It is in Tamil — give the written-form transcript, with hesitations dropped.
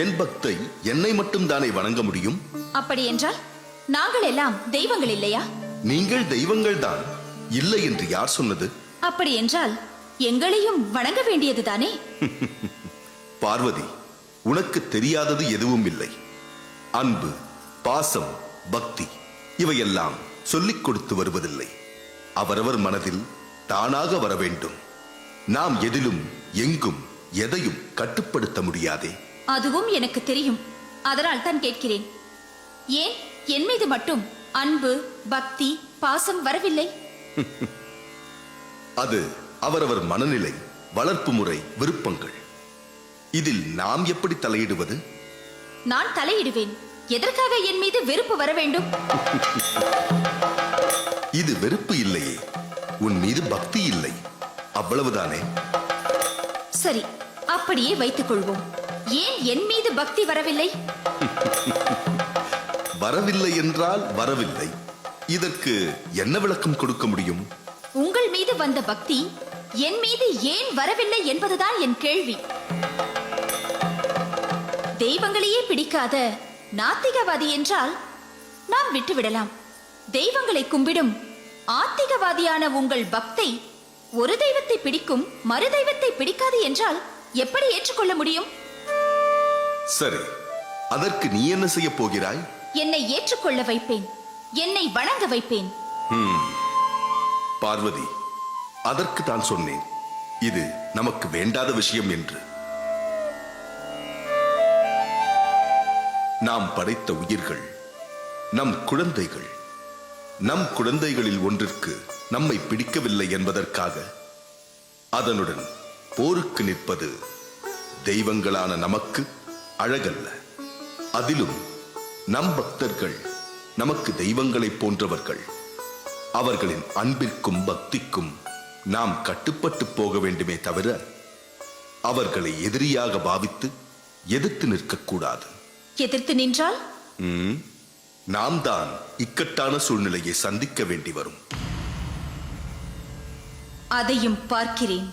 என் பக்தை என்னை மட்டும் தானே வணங்க முடியும். அப்படி என்றால் நாங்கள் எல்லாம் தெய்வங்கள் இல்லையா? நீங்கள் தெய்வங்கள் தான். இல்லை என்று யார் சொன்னது? அப்படி என்றால் எங்களையும் வணங்க வேண்டியதுதானே? பார்வதி, உனக்கு தெரியாதது எதுவும் இல்லை. அன்பு, பாசம், பக்தி இவையெல்லாம் சொல்லிக் கொடுத்து வருவதில்லை. அவரவர் மனதில் தானாக வர வேண்டும். நாம் எதிலும் எங்கும் எதையும் கட்டுப்படுத்த முடியாதே. அதுவும் எனக்கு தெரியும். அதனால் தான் கேட்கிறேன். ஏன் என் மீது மட்டும் அன்பு, பக்தி, பாசம் வரவில்லை? அது அவரவர் மனநிலை, வளர்ப்பு முறை, விருப்பங்கள். இதில் நாம் எப்படி தலையிடுவது? நான் தலையிடுவேன். எதற்காக என் மீது வெறுப்பு வர வேண்டும்? இது வெறுப்பு இல்லையே, உன் மீது பக்தி இல்லை, அவ்வளவுதானே. சரி, அப்படியே வைத்துக் கொள்வோம். ஏன் என் மீது பக்தி வரவில்லை? வரவில்லை என்றால் வரவில்லை. இதற்கு என்ன விளக்கம் கொடுக்க முடியும்? உங்கள் மீது வந்த பக்தி என் மீது ஏன் வரவில்லை என்பதுதான் என் கேள்வி. தெய்வங்களையே பிடிக்காத நாத்திகவாதி என்றால் நாம் விட்டுவிடலாம். தெய்வங்களை கும்பிடும் ஆத்திகவாதியான உங்கள் பக்தை ஒரு தெய்வத்தை பிடிக்கும், மறு தெய்வத்தை பிடிக்காது என்றால் எப்படி ஏற்றுக்கொள்ள முடியும்? சரி, அதற்கு நீ என்ன செய்ய போகிறாய்? என்னை ஏற்றுக்கொள்ள வைப்பேன். என்னை வணங்க வைப்பேன். பார்வதி, அதற்கு தான் சொன்னேன், இது நமக்கு வேண்டாத விஷயம் என்று. நாம் படைத்த உயிர்கள் நம் குழந்தைகள். நம் குழந்தைகளில் ஒன்றிற்கு நம்மை பிடிக்கவில்லை என்பதற்காக அதனுடன் போருக்கு நிற்பது தெய்வங்களான நமக்கு அழகல்ல. அதிலும் நம் பக்தர்கள் நமக்கு தெய்வங்களைப் போன்றவர்கள். அவர்களின் அன்பிற்கும் பக்திக்கும் நாம் கட்டுப்பட்டு போக வேண்டுமே தவிர அவர்களை எதிரியாக பாவித்து எதிர்த்து நிற்கக்கூடாது. எதிர்த்து நின்றால் நாம் தான் இக்கட்டான சூழ்நிலையை சந்திக்க வேண்டி வரும். அதையும் பார்க்கிறேன்.